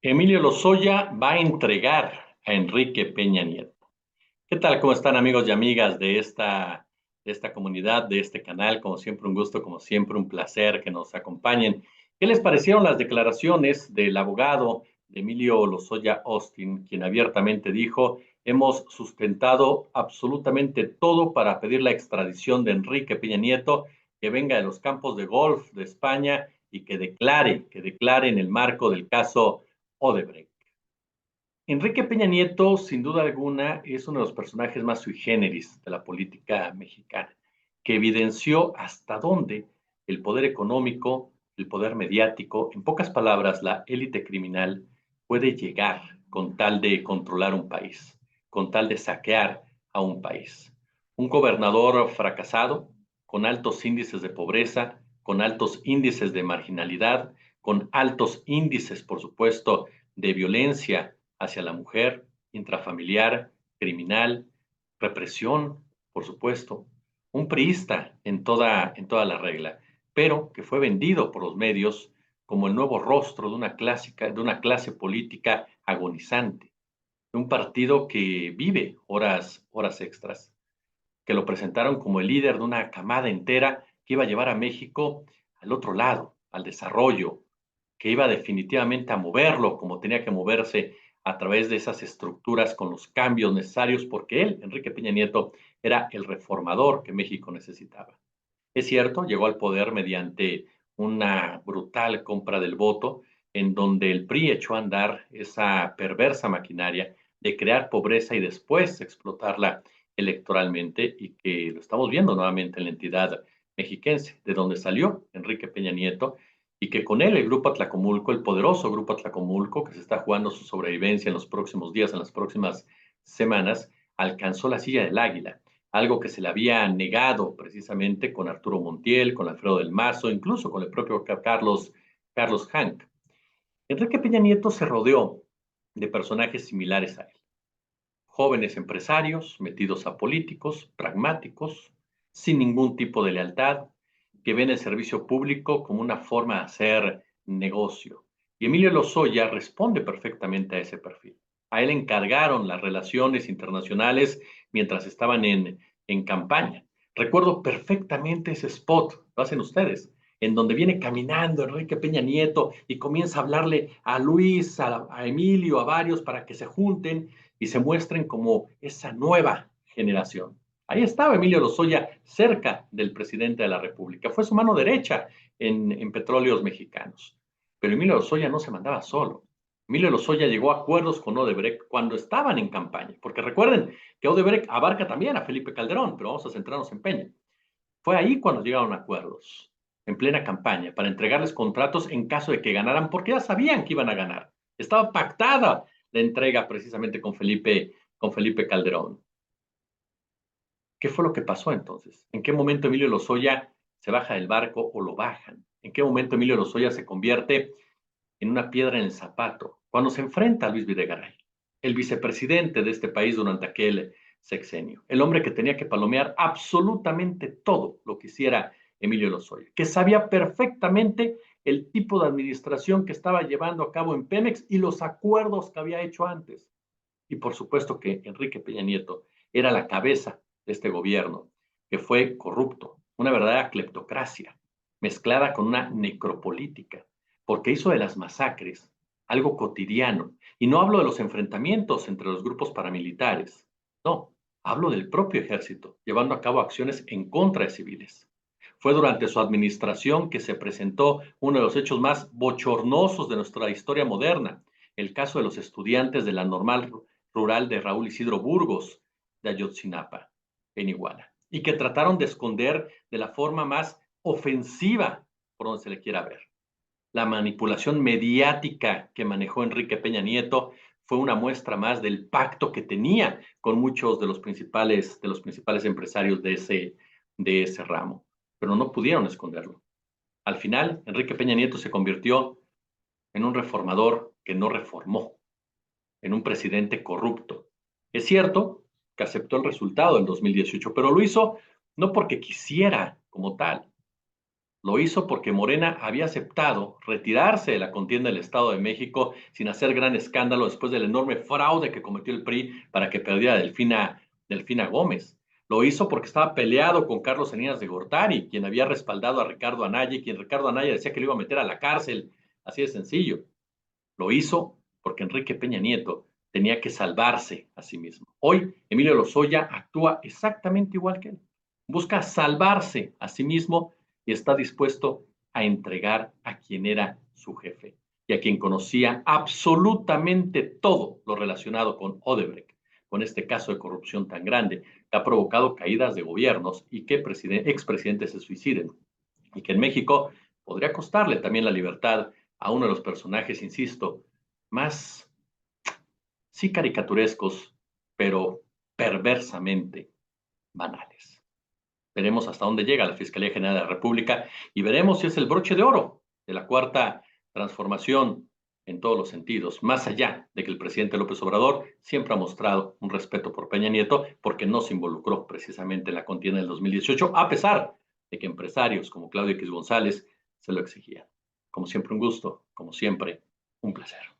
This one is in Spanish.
Emilio Lozoya va a entregar a Enrique Peña Nieto. ¿Qué tal? ¿Cómo están amigos y amigas de esta comunidad, de este canal? Como siempre, un gusto, como siempre, un placer que nos acompañen. ¿Qué les parecieron las declaraciones del abogado de Emilio Lozoya Austin, quien abiertamente dijo: hemos sustentado absolutamente todo para pedir la extradición de Enrique Peña Nieto, que venga de los campos de golf de España y que declare en el marco del caso Odebrecht? Enrique Peña Nieto, sin duda alguna, es uno de los personajes más sui generis de la política mexicana, que evidenció hasta dónde el poder económico, el poder mediático, en pocas palabras, la élite criminal, puede llegar con tal de controlar un país, con tal de saquear a un país. Un gobernador fracasado, con altos índices de pobreza, con altos índices de marginalidad, con altos índices, por supuesto, de violencia hacia la mujer, intrafamiliar, criminal, represión, por supuesto, un priista en toda la regla, pero que fue vendido por los medios como el nuevo rostro de una clase política agonizante, de un partido que vive horas extras, que lo presentaron como el líder de una camada entera que iba a llevar a México al otro lado, al desarrollo, que iba definitivamente a moverlo como tenía que moverse a través de esas estructuras con los cambios necesarios, porque él, Enrique Peña Nieto, era el reformador que México necesitaba. Es cierto, llegó al poder mediante una brutal compra del voto, en donde el PRI echó a andar esa perversa maquinaria de crear pobreza y después explotarla electoralmente, y que lo estamos viendo nuevamente en la entidad mexiquense, de donde salió Enrique Peña Nieto, y que con él el Grupo Atlacomulco, el poderoso Grupo Atlacomulco, que se está jugando su sobrevivencia en los próximos días, en las próximas semanas, alcanzó la silla del águila, algo que se le había negado precisamente con Arturo Montiel, con Alfredo del Mazo, incluso con el propio Carlos Hank. Enrique Peña Nieto se rodeó de personajes similares a él: jóvenes empresarios metidos a políticos, pragmáticos, sin ningún tipo de lealtad, que ven el servicio público como una forma de hacer negocio. Y Emilio Lozoya responde perfectamente a ese perfil. A él encargaron las relaciones internacionales mientras estaban en campaña. Recuerdo perfectamente ese spot, lo hacen ustedes, en donde viene caminando Enrique Peña Nieto y comienza a hablarle a Luis, a Emilio, a varios para que se junten y se muestren como esa nueva generación. Ahí estaba Emilio Lozoya, cerca del presidente de la República. Fue su mano derecha en Petróleos Mexicanos. Pero Emilio Lozoya no se mandaba solo. Emilio Lozoya llegó a acuerdos con Odebrecht cuando estaban en campaña, porque recuerden que Odebrecht abarca también a Felipe Calderón, pero vamos a centrarnos en Peña. Fue ahí cuando llegaron a acuerdos, en plena campaña, para entregarles contratos en caso de que ganaran, porque ya sabían que iban a ganar. Estaba pactada la entrega precisamente con Felipe Calderón. ¿Qué fue lo que pasó entonces? ¿En qué momento Emilio Lozoya se baja del barco o lo bajan? ¿En qué momento Emilio Lozoya se convierte en una piedra en el zapato? Cuando se enfrenta a Luis Videgaray, el vicepresidente de este país durante aquel sexenio, el hombre que tenía que palomear absolutamente todo lo que hiciera Emilio Lozoya, que sabía perfectamente el tipo de administración que estaba llevando a cabo en Pemex y los acuerdos que había hecho antes. Y por supuesto que Enrique Peña Nieto era la cabeza de este gobierno, que fue corrupto, una verdadera cleptocracia, mezclada con una necropolítica, porque hizo de las masacres algo cotidiano. Y no hablo de los enfrentamientos entre los grupos paramilitares, no, hablo del propio ejército, llevando a cabo acciones en contra de civiles. Fue durante su administración que se presentó uno de los hechos más bochornosos de nuestra historia moderna, el caso de los estudiantes de la Normal Rural de Raúl Isidro Burgos de Ayotzinapa, en Iguala, y que trataron de esconder de la forma más ofensiva por donde se le quiera ver. La manipulación mediática que manejó Enrique Peña Nieto fue una muestra más del pacto que tenía con muchos de los principales empresarios de ese ramo, pero no pudieron esconderlo. Al final, Enrique Peña Nieto se convirtió en un reformador que no reformó, en un presidente corrupto. Es cierto que aceptó el resultado del 2018, pero lo hizo no porque quisiera como tal, Lo hizo porque Morena había aceptado retirarse de la contienda del Estado de México sin hacer gran escándalo después del enorme fraude que cometió el PRI para que perdiera Delfina Gómez. Lo hizo porque estaba peleado con Carlos Salinas de Gortari, quien había respaldado a Ricardo Anaya, y quien Ricardo Anaya decía que lo iba a meter a la cárcel. Así de sencillo. Lo hizo porque Enrique Peña Nieto tenía que salvarse a sí mismo. Hoy, Emilio Lozoya actúa exactamente igual que él. Busca salvarse a sí mismo y está dispuesto a entregar a quien era su jefe y a quien conocía absolutamente todo lo relacionado con Odebrecht, con este caso de corrupción tan grande que ha provocado caídas de gobiernos y que expresidentes se suiciden, y que en México podría costarle también la libertad a uno de los personajes, insisto, más, sí, caricaturescos, pero perversamente banales. Veremos hasta dónde llega la Fiscalía General de la República y veremos si es el broche de oro de la cuarta transformación en todos los sentidos, más allá de que el presidente López Obrador siempre ha mostrado un respeto por Peña Nieto porque no se involucró precisamente en la contienda del 2018, a pesar de que empresarios como Claudio X González se lo exigían. Como siempre, un gusto, como siempre, un placer.